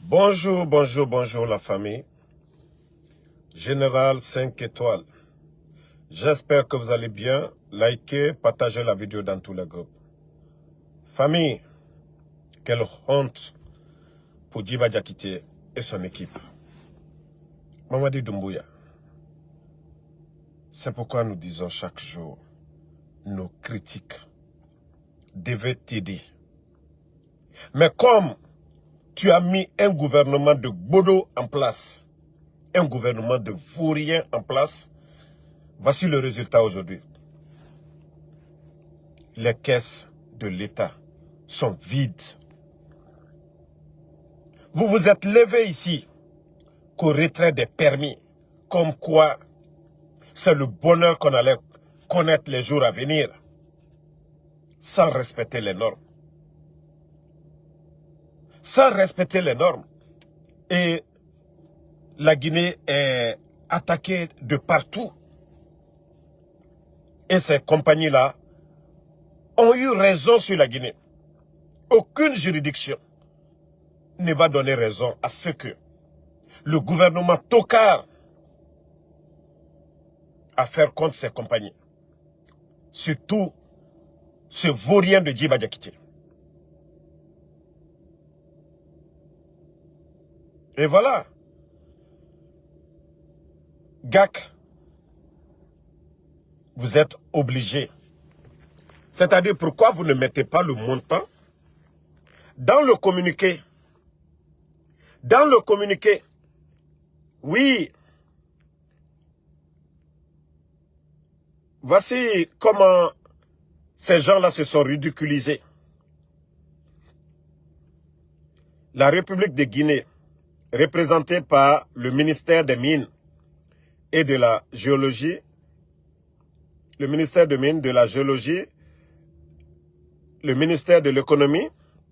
Bonjour, bonjour, bonjour la famille. Général 5 étoiles. J'espère que vous allez bien. Likez, partagez la vidéo dans tous les groupes. Famille, quelle honte pour Djiba Diakité et son équipe. Mamadi Doumbouya. C'est pourquoi nous disons chaque jour, nos critiques devaient t'aider. Mais comme tu as mis un gouvernement de Bodo en place, un gouvernement de Vaurien en place, voici le résultat aujourd'hui. Les caisses de l'État sont vides. Vous vous êtes levé ici qu'au retrait des permis, comme quoi c'est le bonheur qu'on allait connaître les jours à venir, sans respecter les normes. Sans respecter les normes. Et la Guinée est attaquée de partout. Et ces compagnies-là ont eu raison sur la Guinée. Aucune juridiction ne va donner raison à ce que le gouvernement tocard à faire contre ces compagnies. Surtout ce vaurien de Djiba Diakité. Et voilà. GAC, vous êtes obligé. C'est-à-dire pourquoi vous ne mettez pas le montant dans le communiqué. Dans le communiqué, oui. Voici comment ces gens-là se sont ridiculisés. La République de Guinée, représentée par le ministère des Mines et de la Géologie, le ministère des Mines, de la Géologie, le ministère de l'Économie,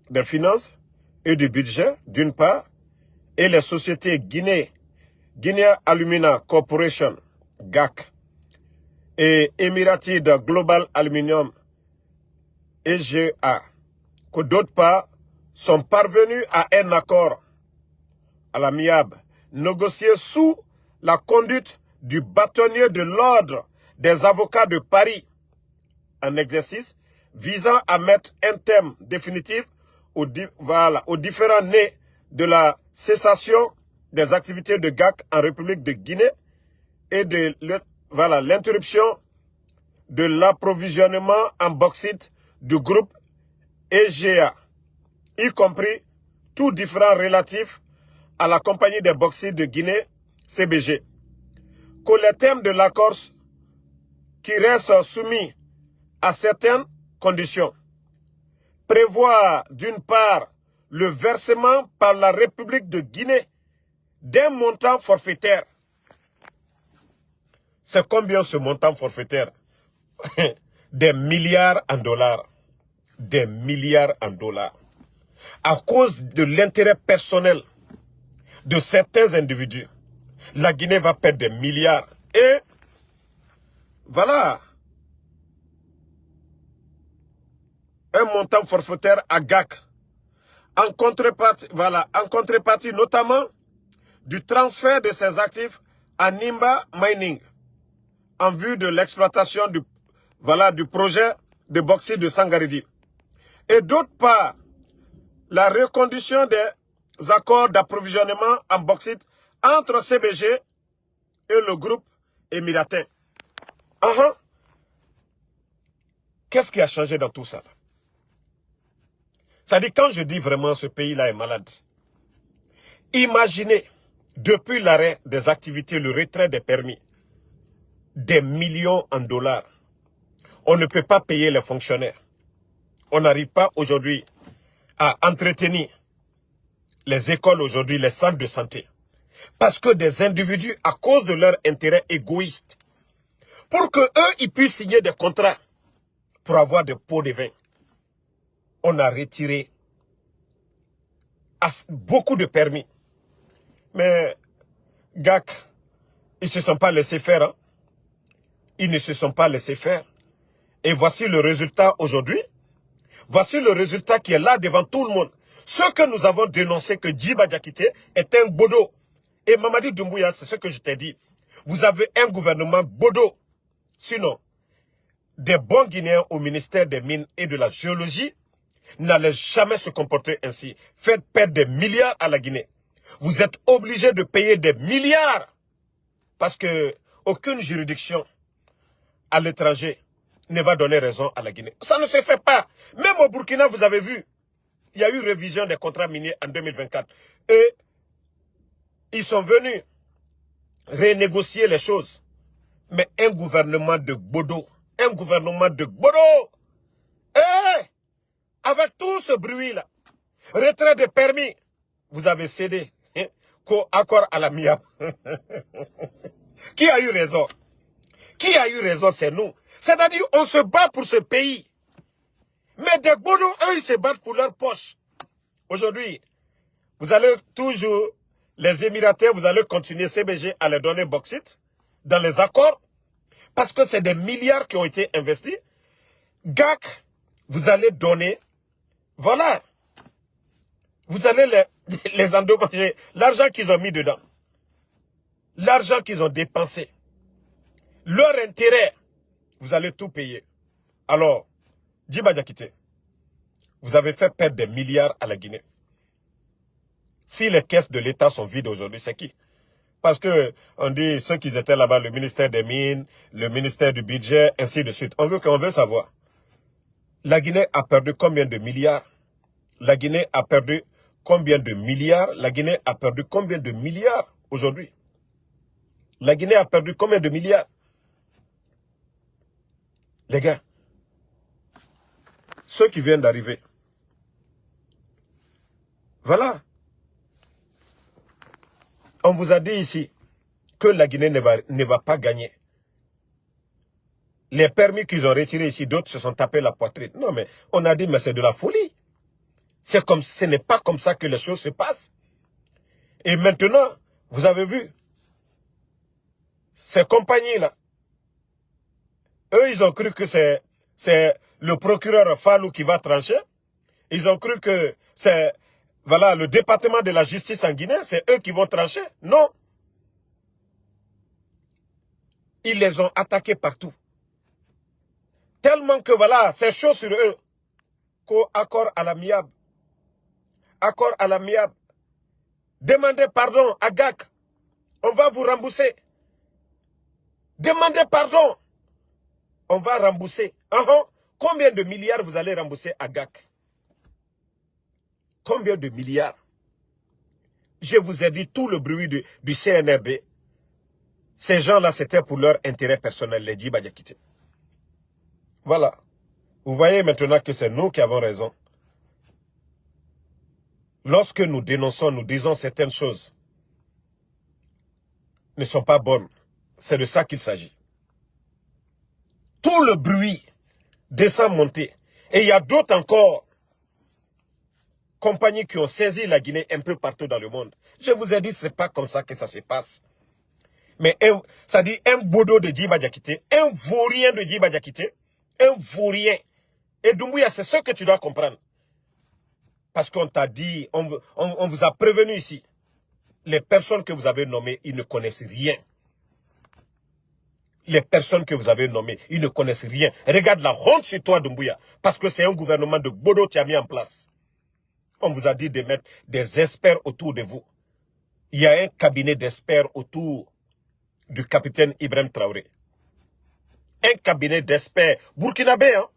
des Finances et du Budget, d'une part, et les sociétés Guinea Alumina Corporation, GAC, et Emirates Global Aluminium, EGA, que d'autre part, sont parvenus à un accord à l'amiable, négocié sous la conduite du bâtonnier de l'ordre des avocats de Paris, en exercice, visant à mettre un terme définitif aux différents nés de la cessation des activités de GAC en République de Guinée et de l'interruption de l'approvisionnement en bauxite du groupe EGA, y compris tout différent relatif à la compagnie des bauxites de Guinée, CBG. Que les termes de l'accord qui restent soumis à certaines conditions prévoient d'une part le versement par la République de Guinée d'un montant forfaitaire. C'est combien ce montant forfaitaire? Des milliards en dollars. Des milliards en dollars. À cause de l'intérêt personnel de certains individus, la Guinée va perdre des milliards. Et voilà. Un montant forfaitaire à GAC. En contrepartie notamment du transfert de ses actifs à Nimba Mining en vue de l'exploitation du projet de bauxite de Sangaridi. Et d'autre part, la reconduction des accords d'approvisionnement en bauxite entre CBG et le groupe émiratin. Qu'est-ce qui a changé dans tout ça? C'est-à-dire, quand je dis vraiment ce pays-là est malade, imaginez, depuis l'arrêt des activités, le retrait des permis, des millions en dollars, on ne peut pas payer les fonctionnaires. On n'arrive pas aujourd'hui à entretenir les écoles aujourd'hui, les centres de santé. Parce que des individus, à cause de leur intérêt égoïste, pour que eux, ils puissent signer des contrats pour avoir des pots de vin, on a retiré beaucoup de permis. Mais GAC, ils ne se sont pas laissés faire. Hein? Ils ne se sont pas laissés faire. Et voici le résultat aujourd'hui. Voici le résultat qui est là devant tout le monde. Ce que nous avons dénoncé que Djiba Diakité est un bodo. Et Mamadi Doumbouya, c'est ce que je t'ai dit. Vous avez un gouvernement bodo. Sinon, des bons Guinéens au ministère des Mines et de la Géologie n'allaient jamais se comporter ainsi. Faites perdre des milliards à la Guinée. Vous êtes obligés de payer des milliards parce que aucune juridiction à l'étranger ne va donner raison à la Guinée. Ça ne se fait pas. Même au Burkina, vous avez vu, il y a eu révision des contrats miniers en 2024. Et ils sont venus renégocier les choses. Mais un gouvernement de Bodo, avec tout ce bruit-là, retrait de permis, vous avez cédé qu'au accord à la MIAB. Qui a eu raison? Qui a eu raison, c'est nous. C'est-à-dire, on se bat pour ce pays. Mais des Bodo, eux, ils se battent pour leur poche. Aujourd'hui, vous allez toujours, les Émiratais, vous allez continuer CBG à les donner bauxite dans les accords, parce que c'est des milliards qui ont été investis. GAC, vous allez donner, voilà, vous allez les endommager, l'argent qu'ils ont mis dedans, l'argent qu'ils ont dépensé, leur intérêt, vous allez tout payer. Alors, Djiba Diakité, vous avez fait perdre des milliards à la Guinée. Si les caisses de l'État sont vides aujourd'hui, c'est qui? Parce que on dit ceux qui étaient là-bas, le ministère des Mines, le ministère du Budget, ainsi de suite. On veut savoir. La Guinée a perdu combien de milliards? La Guinée a perdu combien de milliards? La Guinée a perdu combien de milliards aujourd'hui? La Guinée a perdu combien de milliards? Les gars, ceux qui viennent d'arriver, voilà. On vous a dit ici que la Guinée ne va pas gagner. Les permis qu'ils ont retirés ici, d'autres se sont tapés la poitrine. Non, mais on a dit, mais c'est de la folie. Ce n'est pas comme ça que les choses se passent. Et maintenant, vous avez vu, ces compagnies-là, eux, ils ont cru que c'est le procureur Fallou qui va trancher. Ils ont cru que c'est, voilà, le département de la justice en Guinée, c'est eux qui vont trancher. Non. Ils les ont attaqués partout. Tellement que, voilà, c'est chaud sur eux. Accord à l'amiable. Accord à l'amiable. Demandez pardon à GAC. On va vous rembourser. Demandez pardon. On va rembourser. Combien de milliards vous allez rembourser à GAC? Combien de milliards? Je vous ai dit tout le bruit du CNRD. Ces gens-là, c'était pour leur intérêt personnel, les Djiba Diakité. Voilà. Vous voyez maintenant que c'est nous qui avons raison. Lorsque nous dénonçons, nous disons certaines choses ne sont pas bonnes. C'est de ça qu'il s'agit. Tout le bruit descend monter. Et il y a d'autres encore compagnies qui ont saisi la Guinée un peu partout dans le monde. Je vous ai dit, ce n'est pas comme ça que ça se passe. Mais ça dit un bodo de Djiba Diakité, un vaurien de Djiba Diakité, un vaurien. Et Doumbouya, c'est ce que tu dois comprendre. Parce qu'on t'a dit, on vous a prévenu ici. Les personnes que vous avez nommées, ils ne connaissent rien. Les personnes que vous avez nommées, ils ne connaissent rien. Regarde la honte sur toi, Doumbouya. Parce que c'est un gouvernement de bodo qui a mis en place. On vous a dit de mettre des experts autour de vous. Il y a un cabinet d'experts autour du capitaine Ibrahim Traoré. Un cabinet d'experts burkinabés, hein?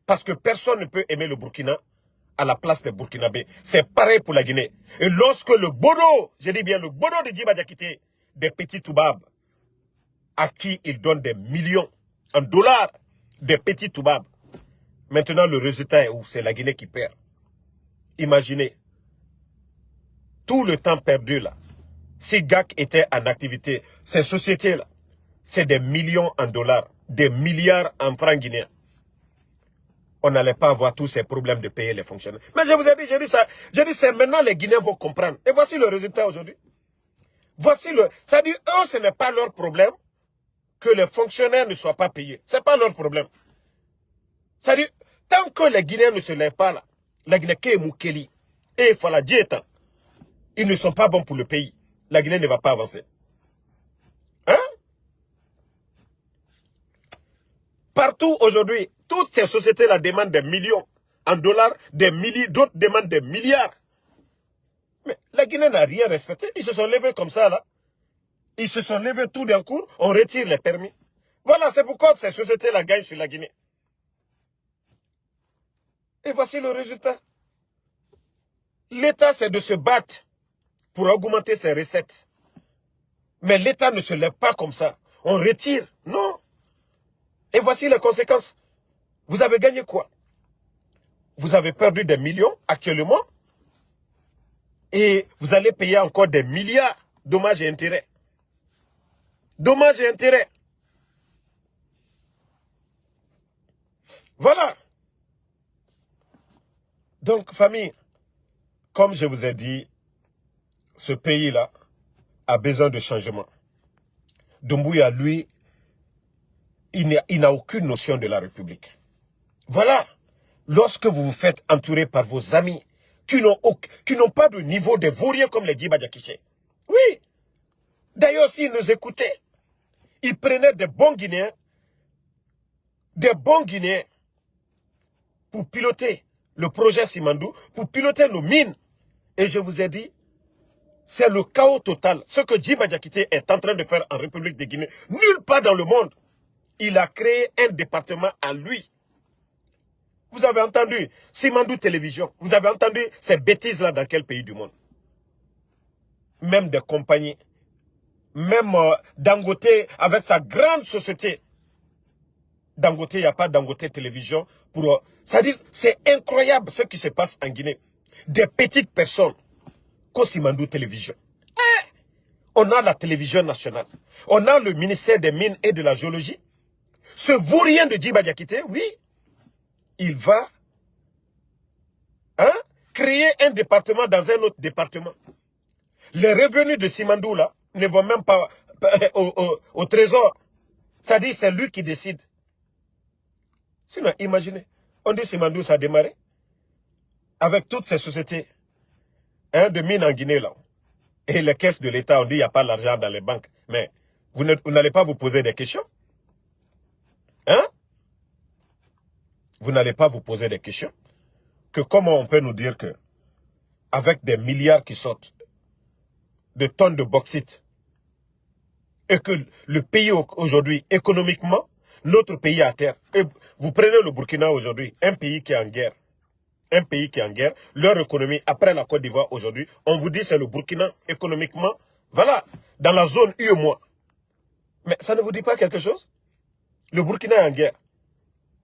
Parce que personne ne peut aimer le Burkina à la place des Burkinabés. C'est pareil pour la Guinée. Et lorsque le bodo, je dis bien le bodo de Djiba Diakité, des petits toubabs, à qui il donne des millions en dollars, des petits toubabs. Maintenant, le résultat est où? C'est la Guinée qui perd. Imaginez, tout le temps perdu là, si GAC était en activité, ces sociétés-là, c'est des millions en dollars, des milliards en francs guinéens. On n'allait pas avoir tous ces problèmes de payer les fonctionnaires. Mais je vous ai dit, j'ai dit, c'est maintenant les Guinéens vont comprendre. Et voici le résultat aujourd'hui. Voici le... Ça dit, eux, ce n'est pas leur problème que les fonctionnaires ne soient pas payés. Ce n'est pas leur problème. Ça dit, tant que les Guinéens ne se lèvent pas là, la Guinée qui est Moukeli, Et voilà, Dieu étant, ils ne sont pas bons pour le pays. La Guinée ne va pas avancer. Hein? Partout aujourd'hui, toutes ces sociétés-là demandent des millions en dollars, des milliers, d'autres demandent des milliards. Mais la Guinée n'a rien respecté. Ils se sont levés comme ça, là. Ils se sont levés tout d'un coup, on retire les permis. Voilà, c'est pourquoi ces sociétés-là gagnent sur la Guinée. Et voici le résultat. L'État, c'est de se battre pour augmenter ses recettes. Mais l'État ne se lève pas comme ça. On retire. Non. Et voici les conséquences. Vous avez gagné quoi? Vous avez perdu des millions actuellement. Et vous allez payer encore des milliards. Dommages et intérêts. Dommages et intérêts. Voilà. Donc, famille, comme je vous ai dit, ce pays-là a besoin de changement. Doumbouya, lui, il n'a aucune notion de la République. Voilà. Lorsque vous vous faites entourer par vos amis qui n'ont pas de niveau de vauriens comme les Djiba Diakité. Oui. D'ailleurs, s'ils nous écoutaient, ils prenaient des bons Guinéens pour piloter le projet Simandou, pour piloter nos mines. Et je vous ai dit, c'est le chaos total. Ce que Djiba Diakité est en train de faire en République de Guinée, nulle part dans le monde. Il a créé un département à lui. Vous avez entendu Simandou Télévision. Vous avez entendu ces bêtises-là dans quel pays du monde? Même des compagnies. Même Dangote avec sa grande société. Dangote, il n'y a pas Dangote Télévision. C'est-à-dire, c'est incroyable ce qui se passe en Guinée. Des petites personnes. Comme Simandou Télévision. On a la télévision nationale. On a le ministère des Mines et de la Géologie. Ce vaurien de Djiba Diakité, oui, il va créer un département dans un autre département. Les revenus de Simandou, là, ne vont même pas au trésor. C'est-à-dire, c'est lui qui décide. Sinon, imaginez, on dit Simandou, ça a démarré avec toutes ces sociétés de mines en Guinée, là. Et les caisses de l'État, on dit, il n'y a pas l'argent dans les banques. Mais vous n'allez pas vous poser des questions? Hein? Vous n'allez pas vous poser des questions? Que comment on peut nous dire que, avec des milliards qui sortent, de tonnes de bauxite, et que le pays aujourd'hui, économiquement, notre pays est à terre. Et vous prenez le Burkina aujourd'hui, un pays qui est en guerre. Un pays qui est en guerre, leur économie, après la Côte d'Ivoire aujourd'hui, on vous dit c'est le Burkina économiquement, voilà, dans la zone UEMOA. Mais ça ne vous dit pas quelque chose? Le Burkina est en guerre.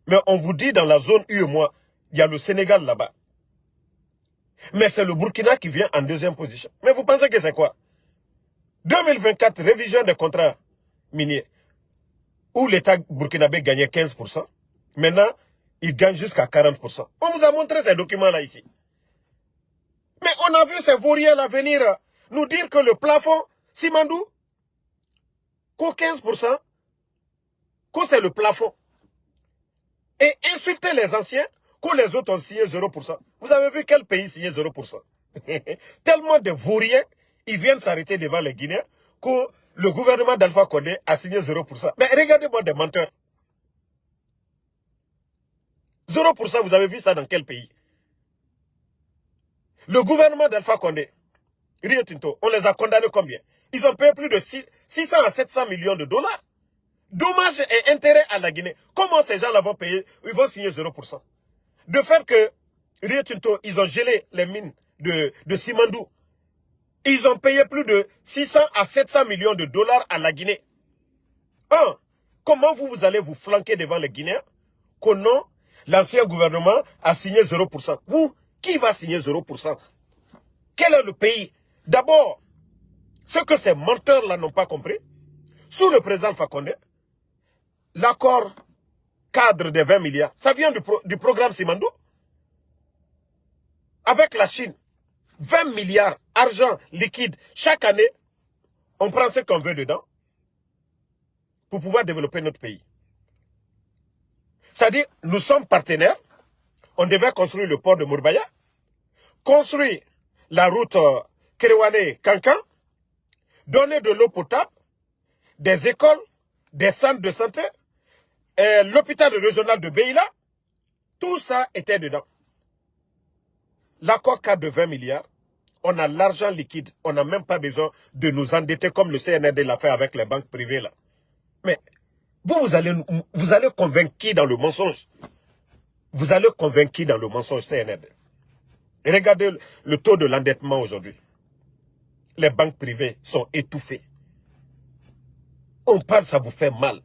Mais on vous dit dans la zone UEMOA, il y a le Sénégal là-bas. Mais c'est le Burkina qui vient en deuxième position. Mais vous pensez que c'est quoi? 2024, révision des contrats miniers, où l'État burkinabé gagnait 15%. Maintenant, il gagne jusqu'à 40%. On vous a montré ces documents-là ici. Mais on a vu ces vauriens-là venir nous dire que le plafond, Simandou, qu'au 15%, que c'est le plafond. Et insulter les anciens, que les autres ont signé 0%. Vous avez vu quel pays signait 0%? Tellement de vauriens, ils viennent s'arrêter devant les Guinéens, que le gouvernement d'Alpha Condé a signé 0%. Mais regardez-moi des menteurs. 0%, vous avez vu ça dans quel pays? Le gouvernement d'Alpha Condé, Rio Tinto, on les a condamnés combien? Ils ont payé plus de 600 à 700 millions de dollars. Dommages et intérêts à la Guinée. Comment ces gens-là vont payer? Ils vont signer 0%. De fait que Rio Tinto, ils ont gelé les mines de Simandou. Ils ont payé plus de 600 à 700 millions de dollars à la Guinée. Comment vous allez vous flanquer devant les Guinéens que non, l'ancien gouvernement a signé 0%. Vous, qui va signer 0%? Quel est le pays? D'abord, ce que ces menteurs-là n'ont pas compris, sous le président Alpha Condé, l'accord cadre des 20 milliards, ça vient du programme Simandou. Avec la Chine, 20 milliards, argent liquide, chaque année, on prend ce qu'on veut dedans pour pouvoir développer notre pays. C'est-à-dire, nous sommes partenaires, on devait construire le port de Mourbaya. construit la route Kerewane-Kankan, donner de l'eau potable, des écoles, des centres de santé, l'hôpital régional de Beila, tout ça était dedans. L'accord cadre de 20 milliards, on a l'argent liquide, on n'a même pas besoin de nous endetter comme le CNRD l'a fait avec les banques privées là. Mais vous allez convaincre qui dans le mensonge? Vous allez convaincre qui dans le mensonge CNRD? Et regardez le taux de l'endettement aujourd'hui. Les banques privées sont étouffées. On parle, ça vous fait mal.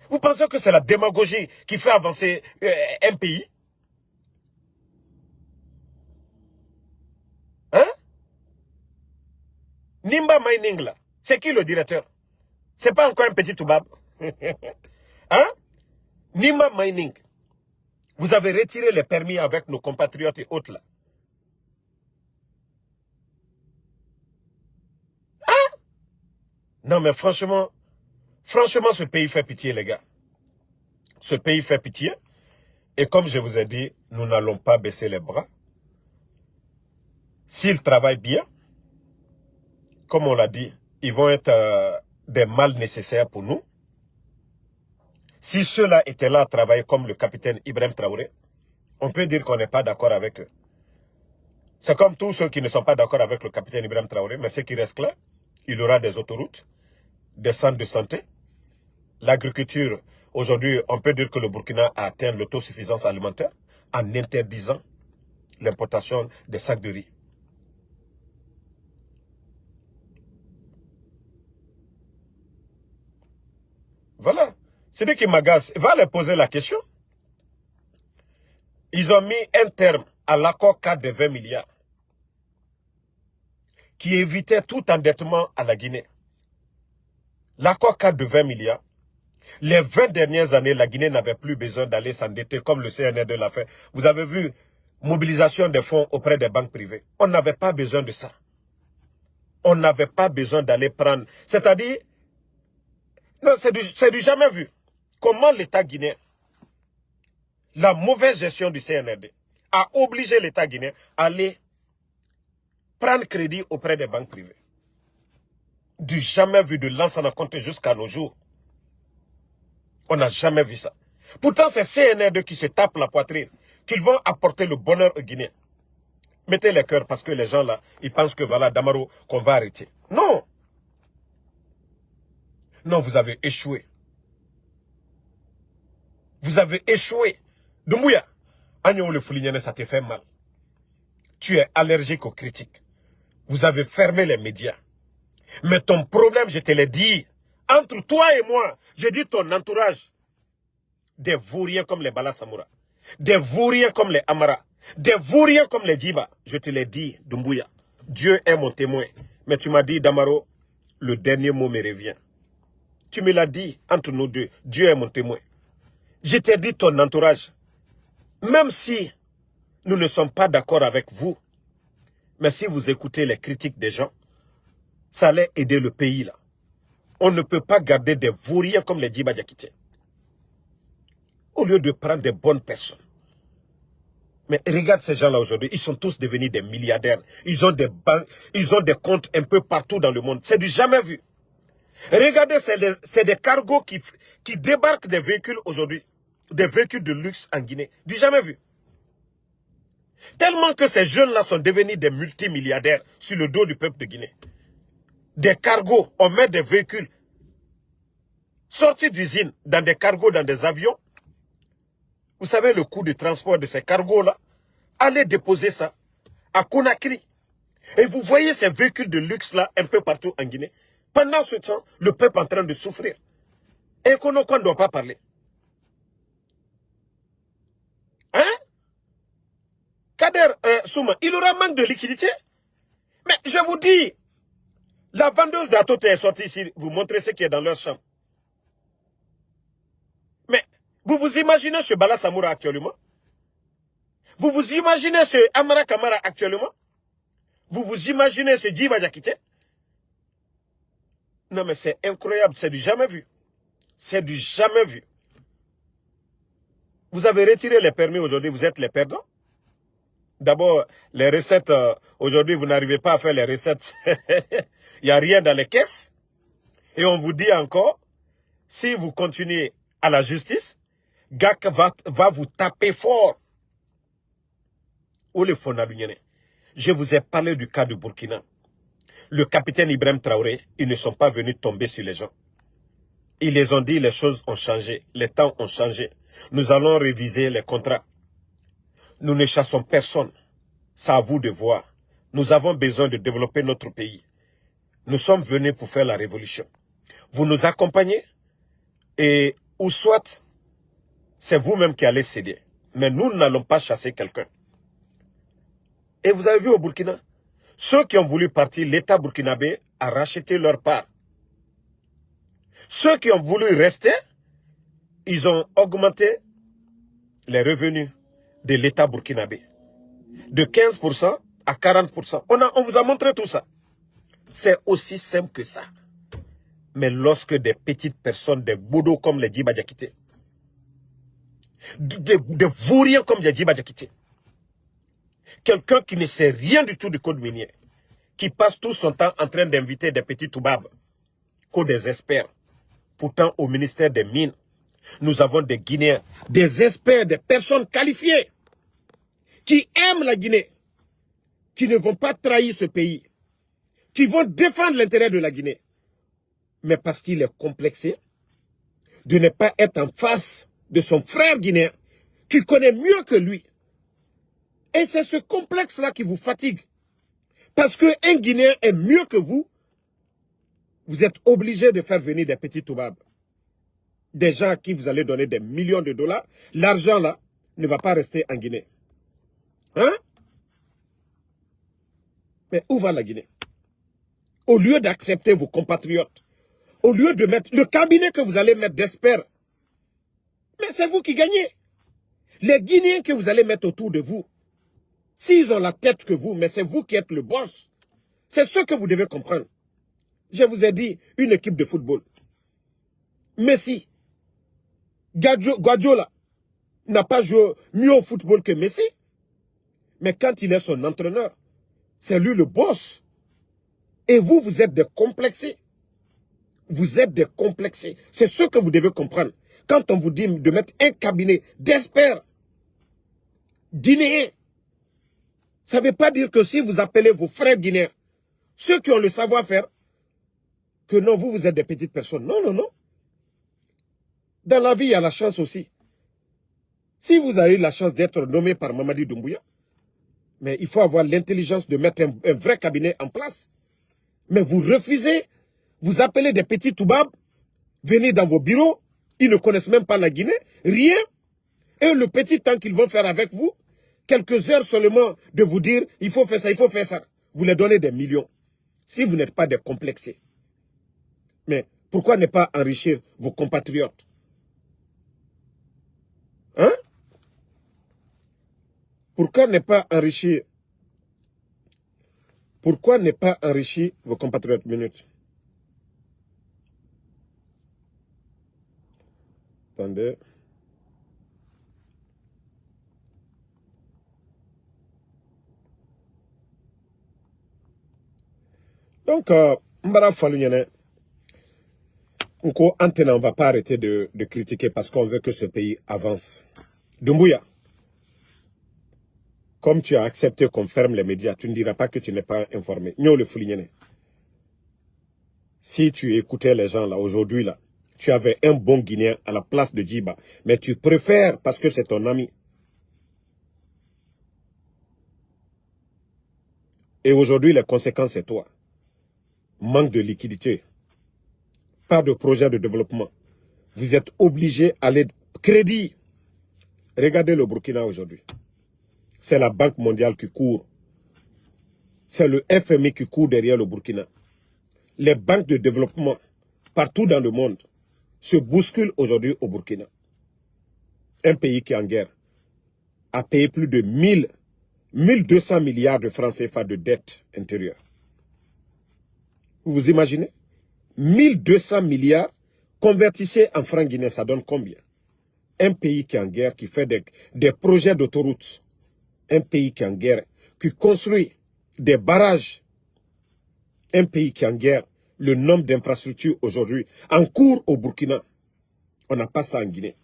Vous pensez que c'est la démagogie qui fait avancer un pays? Hein? Nimba Mining là, c'est qui le directeur? C'est pas encore un petit toubab. Hein? Nimba Mining. Vous avez retiré les permis avec nos compatriotes et autres là. Hein? Non mais franchement, ce pays fait pitié les gars. Ce pays fait pitié. Et comme je vous ai dit, nous n'allons pas baisser les bras. S'ils travaillent bien, comme on l'a dit, ils vont être des mal nécessaires pour nous. Si ceux-là étaient là à travailler comme le capitaine Ibrahim Traoré, on peut dire qu'on n'est pas d'accord avec eux. C'est comme tous ceux qui ne sont pas d'accord avec le capitaine Ibrahim Traoré, mais ce qui reste clair, il y aura des autoroutes, des centres de santé, l'agriculture. Aujourd'hui, on peut dire que le Burkina a atteint l'autosuffisance alimentaire en interdisant l'importation des sacs de riz. Voilà. Celui qui m'agace va leur poser la question. Ils ont mis un terme à l'accord cadre de 20 milliards qui évitait tout endettement à la Guinée. L'accord cadre de 20 milliards, les 20 dernières années, la Guinée n'avait plus besoin d'aller s'endetter comme le CNRD l'a fait. Vous avez vu, mobilisation des fonds auprès des banques privées. On n'avait pas besoin de ça. On n'avait pas besoin d'aller prendre. C'est-à-dire, non, c'est du jamais vu. Comment l'État guinéen, la mauvaise gestion du CNRD, a obligé l'État guinéen à aller prendre crédit auprès des banques privées. Du jamais vu de Lansana Conté jusqu'à nos jours. On n'a jamais vu ça. Pourtant, c'est CNRD qui se tape la poitrine, qu'ils vont apporter le bonheur aux Guinéens. Mettez les cœurs parce que les gens là, ils pensent que voilà, Damaro, qu'on va arrêter. Non. Non, vous avez échoué. Vous avez échoué. Doumbouya, Agnon le Foulignane, ça te fait mal. Tu es allergique aux critiques. Vous avez fermé les médias. Mais ton problème, je te l'ai dit, entre toi et moi, je dis ton entourage, des vauriens comme les Bala Samoura, des vauriens comme les Amara, des vauriens comme les Djiba, je te l'ai dit, Doumbouya. Dieu est mon témoin. Mais tu m'as dit, Damaro, le dernier mot me revient. Tu me l'as dit entre nous deux, Dieu est mon témoin. Je t'ai dit ton entourage, même si nous ne sommes pas d'accord avec vous, mais si vous écoutez les critiques des gens, ça allait aider le pays là. On ne peut pas garder des vauriens comme les Djiba Diakité. Au lieu de prendre des bonnes personnes. Mais regarde ces gens-là aujourd'hui, ils sont tous devenus des milliardaires. Ils ont des banques, ils ont des comptes un peu partout dans le monde. C'est du jamais vu. Regardez, c'est des cargos qui débarquent des véhicules aujourd'hui. Des véhicules de luxe en Guinée. Du jamais vu. Tellement que ces jeunes-là sont devenus des multimilliardaires sur le dos du peuple de Guinée. Des cargos, on met des véhicules sortis d'usine dans des cargos, dans des avions. Vous savez le coût de transport de ces cargos-là? Allez déposer ça à Conakry. Et vous voyez ces véhicules de luxe-là un peu partout en Guinée. Pendant ce temps, le peuple est en train de souffrir. Et qu'on ne doit pas parler. Hein? Kader Souma, il aura manque de liquidité. Mais je vous dis, la vendeuse d'Atote est sortie ici, vous montrez ce qui est dans leur chambre. Mais vous vous imaginez ce Bala Samoura actuellement? Vous vous imaginez ce Amara Kamara actuellement? Vous vous imaginez ce Djiba Diakité? Non mais c'est incroyable, c'est du jamais vu. C'est du jamais vu. Vous avez retiré les permis aujourd'hui, vous êtes les perdants? D'abord, les recettes, aujourd'hui, vous n'arrivez pas à faire les recettes. Il n'y a rien dans les caisses. Et on vous dit encore, si vous continuez à la justice, GAC va vous taper fort. Je vous ai parlé du cas de Burkina. Le capitaine Ibrahim Traoré, ils ne sont pas venus tomber sur les gens. Ils les ont dit, les choses ont changé, les temps ont changé. Nous allons réviser les contrats. Nous ne chassons personne. C'est à vous de voir. Nous avons besoin de développer notre pays. Nous sommes venus pour faire la révolution. Vous nous accompagnez et ou soit c'est vous-même qui allez céder. Mais nous n'allons pas chasser quelqu'un. Et vous avez vu au Burkina, ceux qui ont voulu partir, l'État burkinabé a racheté leur part. Ceux qui ont voulu rester, ils ont augmenté les revenus de l'État burkinabé. De 15% à 40%. On vous a montré tout ça. C'est aussi simple que ça. Mais lorsque des petites personnes, des boudos comme les Djiba Diakité, des vauriens comme les Djiba Diakité, quelqu'un qui ne sait rien du tout du code minier, qui passe tout son temps en train d'inviter des petits toubabs, qu'aux des experts. Pourtant, au ministère des Mines, nous avons des Guinéens, des experts, des personnes qualifiées, qui aiment la Guinée, qui ne vont pas trahir ce pays, qui vont défendre l'intérêt de la Guinée. Mais parce qu'il est complexé de ne pas être en face de son frère guinéen, qui connaît mieux que lui. Et c'est ce complexe-là qui vous fatigue. Parce qu'un Guinéen est mieux que vous, vous êtes obligé de faire venir des petits toubabs. Des gens à qui vous allez donner des millions de dollars. L'argent là ne va pas rester en Guinée. Hein? Mais où va la Guinée? Au lieu d'accepter vos compatriotes, au lieu de mettre le cabinet que vous allez mettre d'experts, mais c'est vous qui gagnez. Les Guinéens que vous allez mettre autour de vous, s'ils ont la tête que vous, mais c'est vous qui êtes le boss. C'est ce que vous devez comprendre. Je vous ai dit, une équipe de football. Messi, Guardiola n'a pas joué mieux au football que Messi. Mais quand il est son entraîneur, c'est lui le boss. Et vous, vous êtes des complexés. Vous êtes des complexés. C'est ce que vous devez comprendre. Quand on vous dit de mettre un cabinet d'experts guinéens, ça ne veut pas dire que si vous appelez vos frères guinéens, ceux qui ont le savoir-faire, que non, vous êtes des petites personnes. Non, non, non. Dans la vie, il y a la chance aussi. Si vous avez eu la chance d'être nommé par Mamadi Doumbouya, mais il faut avoir l'intelligence de mettre un vrai cabinet en place. Mais vous refusez, vous appelez des petits toubabs, venez dans vos bureaux, ils ne connaissent même pas la Guinée, rien. Et le petit temps qu'ils vont faire avec vous, quelques heures seulement de vous dire, il faut faire ça, il faut faire ça. Vous leur donnez des millions. Si vous n'êtes pas des complexés. Mais pourquoi ne pas enrichir vos compatriotes? Hein? Pourquoi ne pas enrichir? Pourquoi ne pas enrichir vos compatriotes? Minute. Attendez. Donc, Mbara Falunyane, on ne va pas arrêter de critiquer parce qu'on veut que ce pays avance. Doumbouya, comme tu as accepté qu'on ferme les médias, tu ne diras pas que tu n'es pas informé. Nyo le Foulignane. Si tu écoutais les gens là, aujourd'hui là, tu avais un bon Guinéen à la place de Djiba, mais tu préfères parce que c'est ton ami. Et aujourd'hui, les conséquences, c'est toi. Manque de liquidité. Pas de projet de développement. Vous êtes obligé à aller crédit. Regardez le Burkina aujourd'hui. C'est la Banque mondiale qui court. C'est le FMI qui court derrière le Burkina. Les banques de développement partout dans le monde se bousculent aujourd'hui au Burkina. Un pays qui est en guerre a payé plus de 1200 milliards de francs CFA de dette intérieure. Vous imaginez? 1200 milliards, convertissez en francs guinéens, ça donne combien? Un pays qui est en guerre, qui fait des projets d'autoroutes. un pays qui est en guerre, qui construit des barrages, un pays qui est en guerre, le nombre d'infrastructures aujourd'hui en cours au Burkina, on n'a pas ça en Guinée.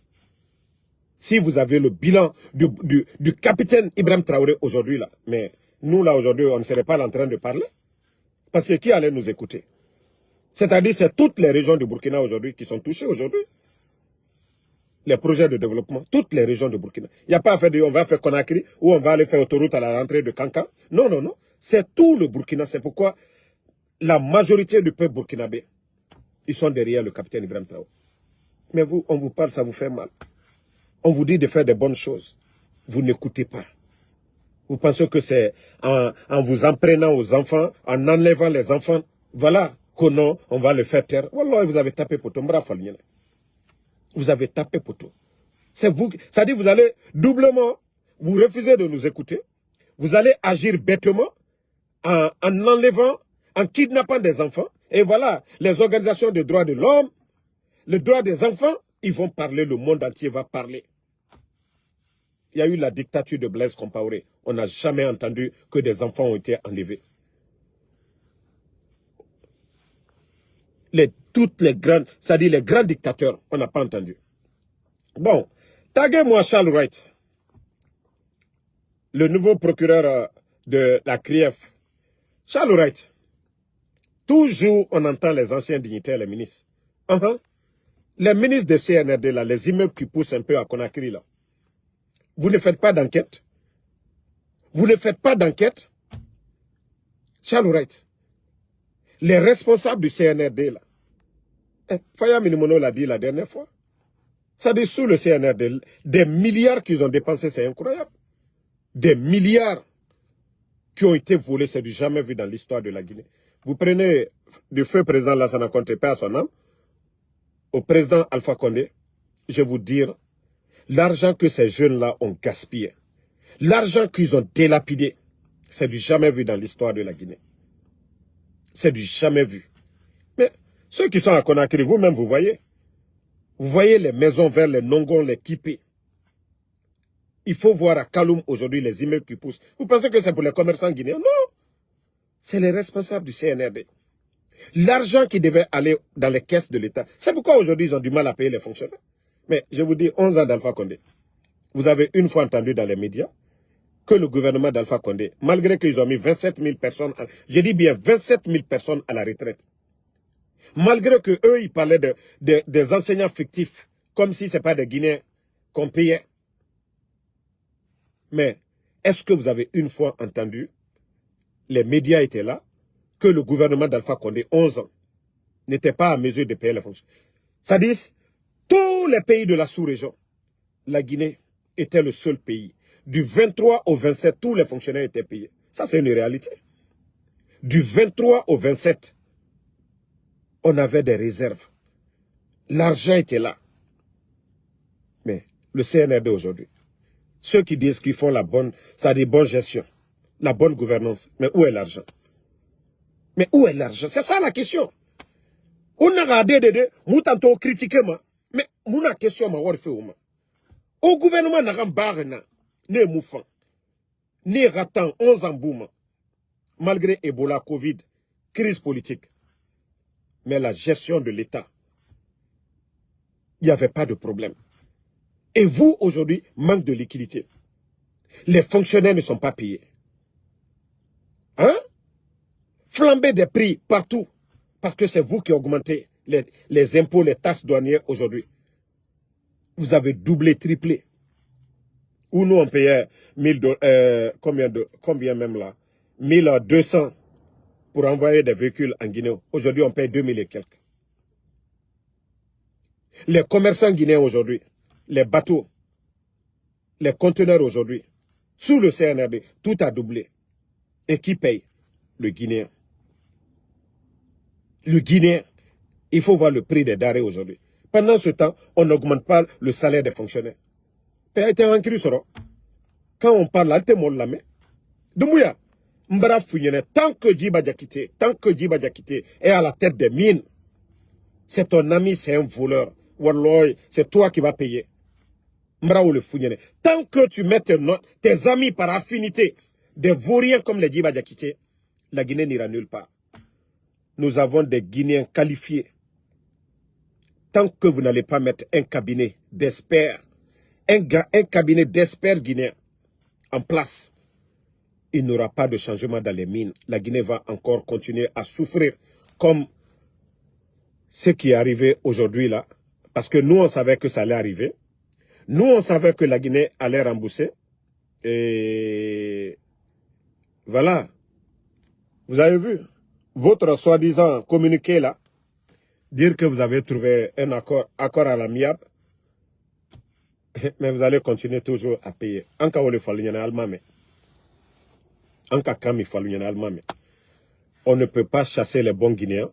Si vous avez le bilan du capitaine Ibrahim Traoré aujourd'hui, là, mais nous, là, aujourd'hui, on ne serait pas en train de parler. Parce que qui allait nous écouter? C'est-à-dire, c'est toutes les régions du Burkina aujourd'hui qui sont touchées aujourd'hui. Les projets de développement, toutes les régions du Burkina. Il n'y a pas à faire on va faire Conakry ou on va aller faire autoroute à la rentrée de Kankan. Non, non, non. C'est tout le Burkina. C'est pourquoi la majorité du peuple burkinabé, ils sont derrière le capitaine Ibrahim Traoré. Mais vous, on vous parle, ça vous fait mal. On vous dit de faire des bonnes choses. Vous n'écoutez pas. Vous pensez que c'est en vous en prenant aux enfants, en enlevant les enfants, voilà, que non, on va le faire taire. Wallah, vous avez tapé pour tout. Vous avez tapé pour tout. C'est vous, ça dit, vous allez doublement, vous refusez de nous écouter. Vous allez agir bêtement en enlevant, en kidnappant des enfants. Et voilà, les organisations de droits de l'homme, le droit des enfants, ils vont parler, le monde entier va parler. Il y a eu la dictature de Blaise Compaoré. On n'a jamais entendu que des enfants ont été enlevés. Toutes les grandes, c'est-à-dire les grands dictateurs, on n'a pas entendu. Bon, taguez-moi Charles Wright, le nouveau procureur de la CRIEF. Charles Wright, toujours on entend les anciens dignitaires, les ministres. Les ministres de CNRD, là, les immeubles qui poussent un peu à Conakry, là. Vous ne faites pas d'enquête. Vous ne faites pas d'enquête. Charles Wright, les responsables du CNRD, là. Faya Minimono l'a dit la dernière fois. Ça dit sous le CNRD, des milliards qu'ils ont dépensés, c'est incroyable. Des milliards qui ont été volés, c'est du jamais vu dans l'histoire de la Guinée. Vous prenez du feu président Lassana Conté, paix à son âme, au président Alpha Condé, je vais vous dire, l'argent que ces jeunes-là ont gaspillé, l'argent qu'ils ont délapidé, c'est du jamais vu dans l'histoire de la Guinée. C'est du jamais vu. Mais ceux qui sont à Conakry, vous-même, vous voyez. Vous voyez les maisons vers les Nongon, les Kipé. Il faut voir à Kaloum aujourd'hui les immeubles qui poussent. Vous pensez que c'est pour les commerçants guinéens? Non. C'est les responsables du CNRD. L'argent qui devait aller dans les caisses de l'État. C'est pourquoi aujourd'hui ils ont du mal à payer les fonctionnaires. Mais je vous dis, 11 ans d'Alpha Condé. Vous avez une fois entendu dans les médias que le gouvernement d'Alpha Condé, malgré qu'ils ont mis 27 000 personnes, je dis bien 27 000 personnes à la retraite, malgré qu'eux, ils parlaient des enseignants fictifs, comme si ce n'est pas des Guinéens qu'on payait. Mais est-ce que vous avez une fois entendu, les médias étaient là, que le gouvernement d'Alpha Condé, 11 ans, n'était pas à mesure de payer les fonctions? Ça dit, tous les pays de la sous-région, la Guinée était le seul pays. Du 23 au 27, tous les fonctionnaires étaient payés. Ça, c'est une réalité. Du 23 au 27, on avait des réserves. L'argent était là. Mais le CNRD aujourd'hui, ceux qui disent qu'ils font la bonne, ça dit bonne gestion, la bonne gouvernance, mais où est l'argent? Mais où est l'argent? C'est ça la question. On a regardé moutanto critiqué moi, mais mon question m'a fait au gouvernement n'a pas ne moufan, ne ratan 11 ans boum, malgré Ebola, Covid, crise politique. Mais la gestion de l'État, il n'y avait pas de problème. Et vous, aujourd'hui, manque de liquidité. Les fonctionnaires ne sont pas payés. Hein? Flamber des prix partout. Parce que c'est vous qui augmentez les impôts, les taxes douanières aujourd'hui. Vous avez doublé, triplé. Où nous, on payait combien même là? 1200 pour envoyer des véhicules en Guinée. Aujourd'hui, on paye 2000 et quelques. Les commerçants guinéens aujourd'hui, les bateaux, les conteneurs aujourd'hui, sous le CNRD, tout a doublé. Et qui paye? Le Guinéen. Le Guinéen. Il faut voir le prix des denrées aujourd'hui. Pendant ce temps, on n'augmente pas le salaire des fonctionnaires. Quand on parle, tant que Djiba Diakité est à la tête des mines, c'est ton ami, c'est un voleur. Wallah, c'est toi qui vas payer. Tant que tu mets tes amis par affinité, des vauriens comme les Djiba Diakité, la Guinée n'ira nulle part. Nous avons des Guinéens qualifiés. Tant que vous n'allez pas mettre un cabinet d'experts, un cabinet d'experts guinéens en place, il n'y aura pas de changement dans les mines. La Guinée va encore continuer à souffrir comme ce qui est arrivé aujourd'hui là. Parce que nous, on savait que ça allait arriver. Nous, on savait que la Guinée allait rembourser. Et voilà. Vous avez vu votre soi-disant communiqué là, dire que vous avez trouvé un accord à l'amiable, mais vous allez continuer toujours à payer. En cas où le fallu, il y en a allemand, mais en cas où il fallu, il y en a allemand, mais on ne peut pas chasser les bons Guinéens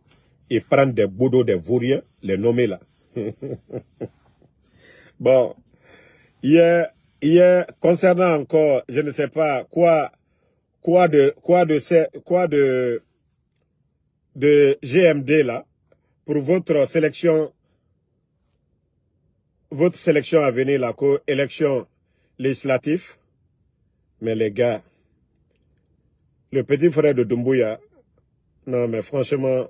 et prendre des boudos, des vauriens, les nommer là. Bon, hier, concernant encore, je ne sais pas quoi de GMD là, pour votre sélection à venir, la élection législative. Mais les gars, le petit frère de Doumbouya, non mais franchement,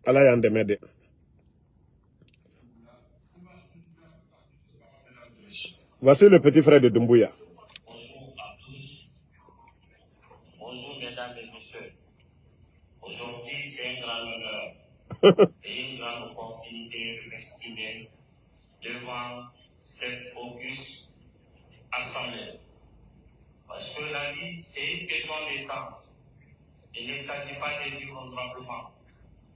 Allah y'en démerde. Voici le petit frère de Doumbouya. Bonjour à tous. Bonjour mesdames et messieurs. Aujourd'hui, c'est un grand honneur et une grande opportunité de m'exprimer devant cette auguste assemblée. Parce que la vie, c'est une question de temps. Il ne s'agit pas de vivre honorablement,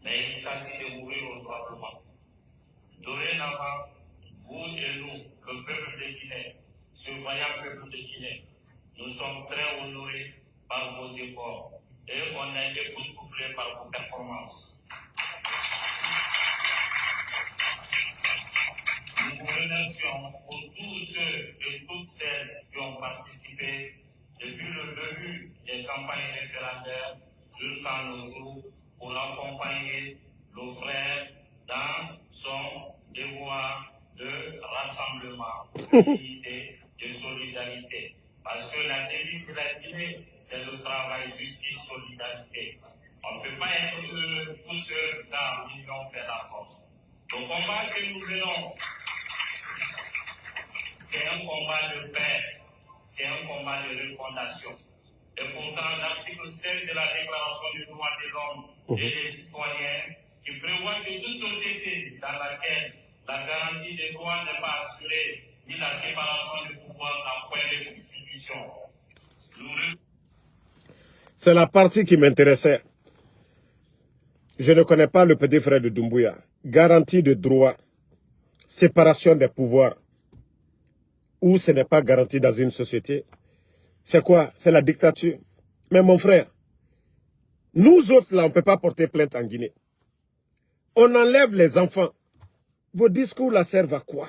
mais il s'agit de mourir honorablement. Dorénavant, vous et nous, le peuple de Guinée, ce vaillant peuple de Guinée, nous sommes très honorés par vos efforts et on a été bousculés par vos performances. Nous vous remercions pour tous ceux et toutes celles qui ont participé depuis le début des campagnes référendaires jusqu'à nos jours pour accompagner nos frères dans son devoir de rassemblement, d'unité, de solidarité. Parce que la devise de la Guinée, c'est le travail, justice, solidarité. On ne peut pas être tout seul car l'union fait la force. Le combat que nous menons, c'est un combat de paix, c'est un combat de refondation. Et pourtant, l'article 16 de la Déclaration des droits de l'homme et des citoyens, qui prévoit que toute société dans laquelle la garantie des droits n'est pas assurée, ni la séparation du pouvoir en point de constitution. C'est la partie qui m'intéressait. Je ne connais pas le petit frère de Doumbouya. Garantie de droit, séparation des pouvoirs. Ou ce n'est pas garanti dans une société. C'est quoi? C'est la dictature. Mais mon frère, nous autres là, on ne peut pas porter plainte en Guinée. On enlève les enfants. Vos discours là servent à quoi?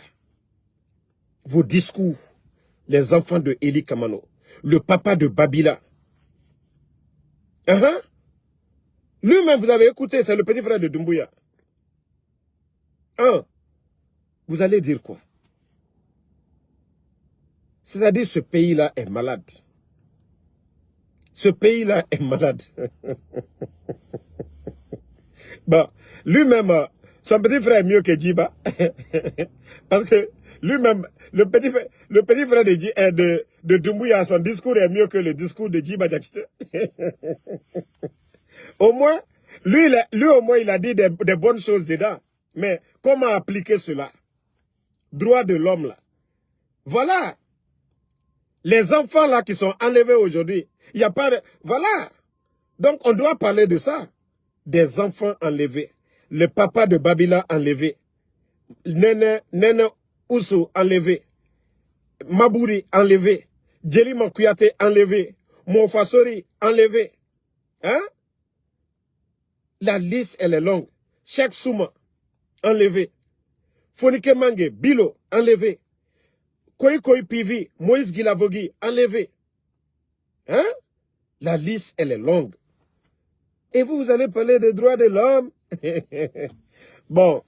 Vos discours. Les enfants de Eli Kamano. Le papa de Babila. Lui-même, vous avez écouté, c'est le petit frère de Doumbouya. Vous allez dire quoi? C'est-à-dire ce pays-là est malade. Ce pays-là est malade. Bon, lui-même, son petit frère est mieux que Djiba. Parce que lui-même, le petit frère de Doumbouya, son discours est mieux que le discours de Djiba Diakité. Au moins, lui au moins, il a dit des bonnes choses dedans. Mais comment appliquer cela? Droit de l'homme là. Voilà. Les enfants là qui sont enlevés aujourd'hui, il n'y a pas de... Voilà. Donc on doit parler de ça. Des enfants enlevés. Le papa de Babila enlevé. Nene Oussou enlevé. Mabouri enlevé. Djeli Mankouyaté enlevé. Mofasori enlevé. La liste, elle est longue. Cheikh Souma, enlevé. Fonike Mange, Bilo, enlevé. Koyi Pivi, Moïse Guilavogui, enlevé. La liste, elle est longue. Et vous allez parler des droits de l'homme. Bon,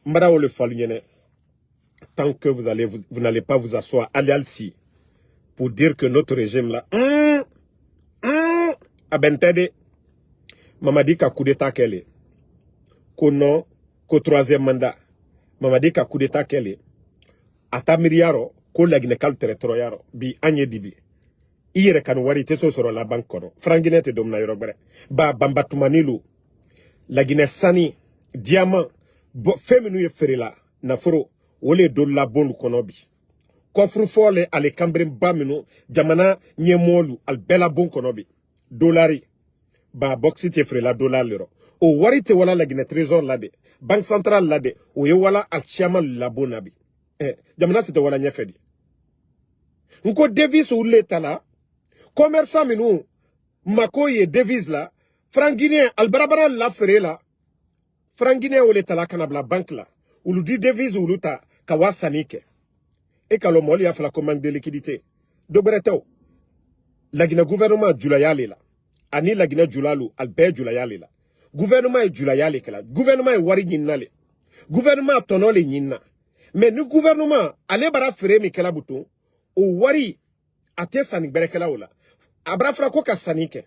Mbrao le Falunyene. tant que vous n'allez pas vous asseoir à l'Alci pour dire que notre régime là, a bentede, Mamadi ka coup d'état qu'elle est, qu'au non, qu'au troisième mandat, Mamadi ka coup d'état qu'elle est, à ta miriaro, qu'au laginekal territoriaro, bi anye dibi. Iyere kan wari te so soro la banque kono. Frangine te domna yoro bare. Ba bambatumanilu. La Guinée sani, diamant, feminu ye ferila, na foro, wole do la bonu konobi. Kofru fole ale kambrim baminu, jamana nye molu, al bela bon konobi. Dolari. Ba boxi te ferila dollar lero. O wari te wala la Guinée trésor lade. Banque centrale lade. O ye wala al chiaman la bonabi. Jamana se te wala nye fedi. Nko devise ou l'État là, commerçant minou, mako ye devise là, franc guinéen, albarabara la feré là, franc guinéen ou l'État là, kanabla banque là, ou l'udi devise ou l'outa, kawa sanike. Et kalomoli a fait la commande de liquidité. Dobreto, la Guinée gouvernement Julayale là, ani la Guinée Julalu, Albert Julayale là. Gouvernement est Julayale là, gouvernement est wari nale, gouvernement tonole nina. Mais nous gouvernement, allez bara feré mi kelabuto, ou wari, ate sanik berekela ou là. Abra frako ka sanike.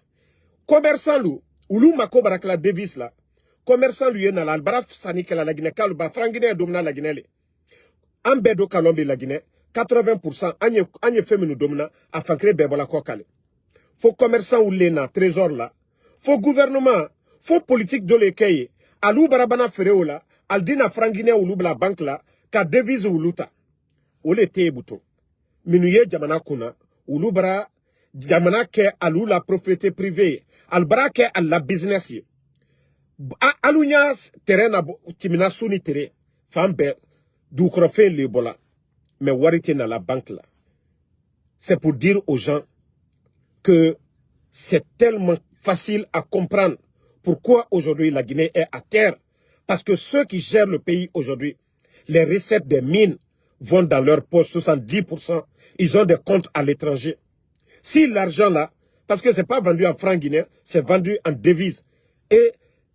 Commerçant lu, ulu mako barakla devise la. Commerçant lu yena la albara sanike la Guinée kalu ba frangine domna la Guinée le. Ambedo kalombe la Guinée 80% anye feminu domna a fankre bebola kokale. Faut commerçant ou lena trésor la. Faut gouvernement, faut politique de l'ékeye. Alou barabana fereo la, aldina frangine ou la banque la ka devise ou luta. Ole te bouton. Minuye jamana kuna ulu bara jamana ke alu la propriété privée albara ke à la business ye alunya terrain na timina suni tere fambe du krofe le bola mais warite na la banque là c'est pour dire aux gens que c'est tellement facile à comprendre pourquoi aujourd'hui la Guinée est à terre, parce que ceux qui gèrent le pays aujourd'hui, les recettes des mines vont dans leur poche, 70%, ils ont des comptes à l'étranger. Si l'argent là, parce que c'est pas vendu en francs guinéens, c'est vendu en devises. Et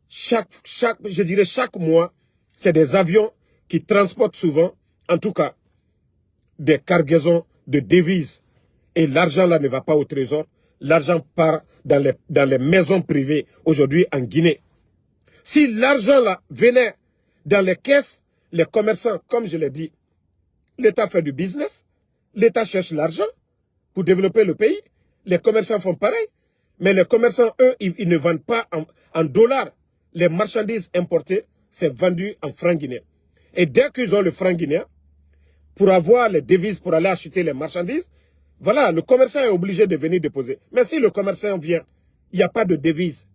je dirais chaque mois, c'est des avions qui transportent souvent, en tout cas, des cargaisons de devises. Et l'argent là ne va pas au trésor. L'argent part dans les maisons privées, aujourd'hui en Guinée. Si l'argent là venait dans les caisses, les commerçants, comme je l'ai dit, l'État fait du business, l'État cherche l'argent pour développer le pays, les commerçants font pareil, mais les commerçants, eux, ils ne vendent pas en dollars. Les marchandises importées, c'est vendu en francs guinéens. Et dès qu'ils ont le franc guinéen, pour avoir les devises pour aller acheter les marchandises, voilà, le commerçant est obligé de venir déposer. Mais si le commerçant vient, il n'y a pas de devise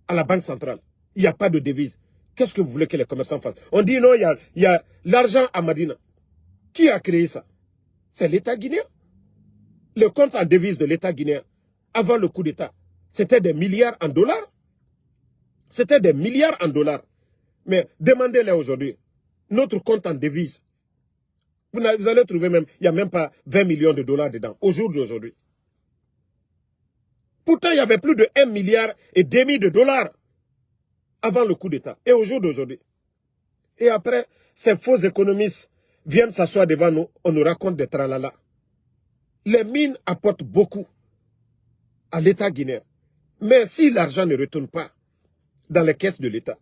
à la banque centrale. Il n'y a pas de devise. Qu'est-ce que vous voulez que les commerçants fassent? On dit non, il y a l'argent à Madina. Qui a créé ça? C'est l'État guinéen. Le compte en devise de l'État guinéen, avant le coup d'État, c'était des milliards en dollars. C'était des milliards en dollars. Mais demandez-les aujourd'hui, notre compte en devise, vous allez trouver même, il n'y a même pas 20 millions de dollars dedans, au jour d'aujourd'hui. Pourtant, il y avait plus de 1,5 milliard de dollars avant le coup d'État, et au jour d'aujourd'hui. Et après, ces faux économistes viennent s'asseoir devant nous, on nous raconte des tralala. Les mines apportent beaucoup à l'État guinéen. Mais si l'argent ne retourne pas dans les caisses de l'État,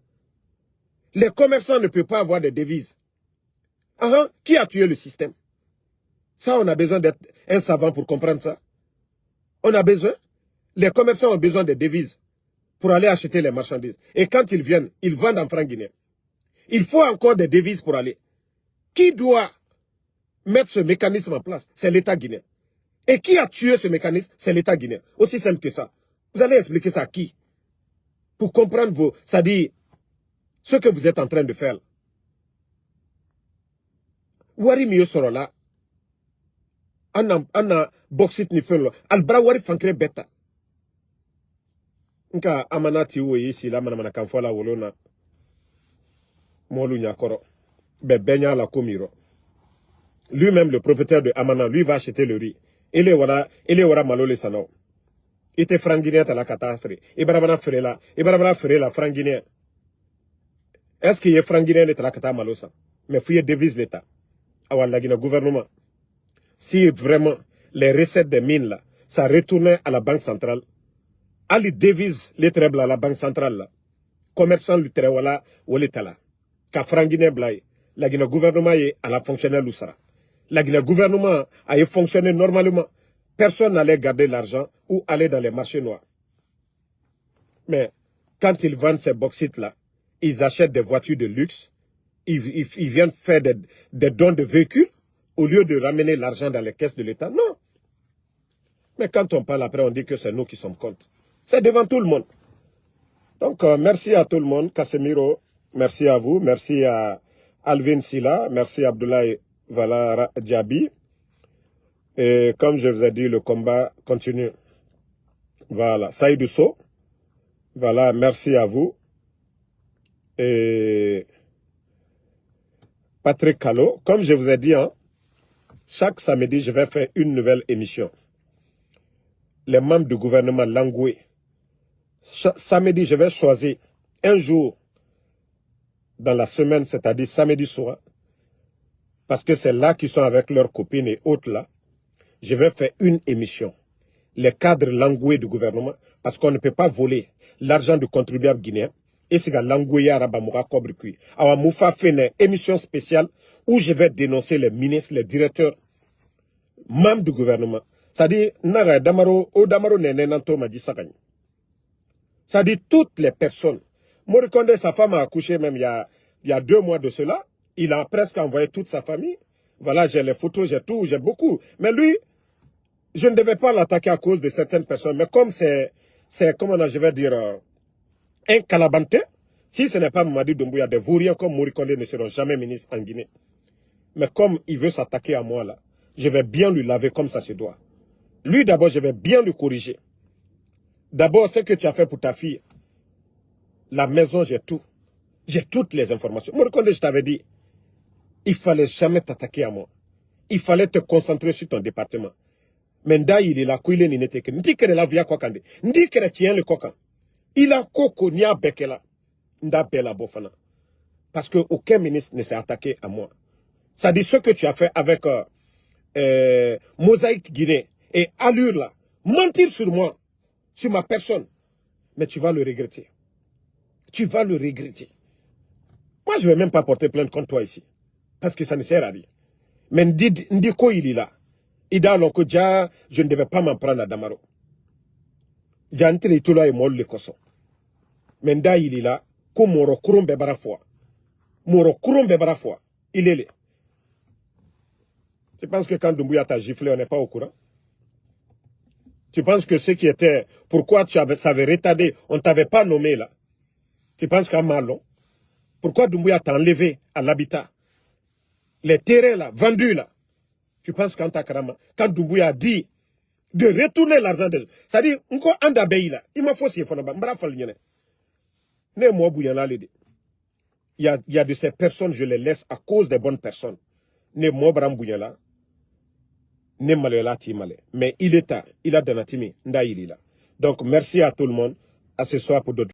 les commerçants ne peuvent pas avoir des devises. Qui a tué le système? Ça, on a besoin d'être un savant pour comprendre ça. On a besoin. Les commerçants ont besoin de devises pour aller acheter les marchandises. Et quand ils viennent, ils vendent en francs guinéens. Il faut encore des devises pour aller. Qui doit mettre ce mécanisme en place? C'est l'État guinéen. Et qui a tué ce mécanisme? C'est l'État guinéen. Aussi simple que ça. Vous allez expliquer ça à qui? Pour comprendre c'est-à-dire ce que vous êtes en train de faire. Wari miyo soro la. Anna boxit ni felo. Albra wari fankre beta. Nka amanati uwe ici la manamana kanfola wolona. Molu nyakoro. Benya la komiro. Lui-même, le propriétaire de Amana, lui va acheter le riz. Il est wara malole sanao. Il était franguinéen à la catastrophe. Il barabana frère la franguinéen. Est-ce qu'il est franguinéen de la catastrophe malosa? Mais fouillez devise l'État. le gouvernement, si vraiment les recettes des mines là, ça retournait à la banque centrale, à les devises, les trèbles à la banque centrale là, commerçant le terewala ou l'état ka frangine blay, la Guinée gouvernement est à la fonctionnaire l'Oussara. La Guinée gouvernement a fonctionné normalement. Personne n'allait garder l'argent ou aller dans les marchés noirs. Mais quand ils vendent ces bauxites-là, ils achètent des voitures de luxe, ils viennent faire des dons de véhicules au lieu de ramener l'argent dans les caisses de l'État. Non. Mais quand on parle après, on dit que c'est nous qui sommes contre. C'est devant tout le monde. Donc, merci à tout le monde. Casemiro, merci à vous. Merci à Alvin Silla. Merci à Abdoulaye Valara Diaby. Et comme je vous ai dit, le combat continue. Voilà. Saïdou So. Voilà. Merci à vous. Et Patrick Callot. Comme je vous ai dit, hein, chaque samedi, je vais faire une nouvelle émission. Les membres du gouvernement Langoué. Samedi, je vais choisir un jour dans la semaine, c'est-à-dire samedi soir, parce que c'est là qu'ils sont avec leurs copines et autres là. Je vais faire une émission. Les cadres langoués du gouvernement, parce qu'on ne peut pas voler l'argent du contribuable guinéen. Et c'est que langoué arabamoura kobrikui. Alors, Moufa fait une émission spéciale où je vais dénoncer les ministres, les directeurs, membres du gouvernement. C'est-à-dire, Nara Damaro, O Damaro Nene Nanto m'a dit ça. C'est-à-dire toutes les personnes. Morikonde, sa femme a accouché même il y a 2 mois de cela. Il a presque envoyé toute sa famille. Voilà, j'ai les photos, j'ai tout, j'ai beaucoup. Mais lui, je ne devais pas l'attaquer à cause de certaines personnes. Mais comme c'est comment je vais dire, un calabanté, si ce n'est pas Mamadi Doumbouya, des vauriens comme Morikonde ne seront jamais ministres en Guinée. Mais comme il veut s'attaquer à moi là, je vais bien lui laver comme ça se doit. Lui d'abord, je vais bien le corriger. D'abord, ce que tu as fait pour ta fille, la maison, j'ai tout. J'ai toutes les informations. Moi, quand je t'avais dit, il fallait jamais t'attaquer à moi. Il fallait te concentrer sur ton département. Mais Nda, il est là, il est n'était que. Ndi kere la via quoi kande. Ndi kere tient le coquin. Il a coco ni a bekela. Nda bela bofana. Parce que aucun ministre ne s'est attaqué à moi. Ça dit ce que tu as fait avec Mosaïque Guinée et Allure là. Mentir sur moi. Sur ma personne, mais tu vas le regretter. Tu vas le regretter. Moi, je ne vais même pas porter plainte contre toi ici. Parce que ça ne sert à rien. Mais Ndiko, il est là. Ida Lonko Dja, je ne devais pas m'en prendre à Damaro. Dja Ntere Toula et Mol le Koso. Mais Nda, il est là. Comme Moro Kourum Bebarafwa. Moro Kourum Bebarafwa. Il est là. Tu penses que quand Doumbouya t'a giflé, on n'est pas au courant? Tu penses que ce qui était... Pourquoi ça avait retardé? On ne t'avait pas nommé là. Tu penses qu'à Malon? Pourquoi Doumbouya t'a enlevé à l'habitat? Les terrains là, vendus là. Tu penses qu'en Takarama, quand Doumbouya a dit de retourner l'argent de... C'est-à-dire, encore en Dabéi là, il m'a faussé. Il y a de ces personnes, je les laisse à cause des bonnes personnes. Ne moi Brambouyala. Mais il est tard, il a donné Nda il est là. Donc merci à tout le monde. À ce soir pour d'autres.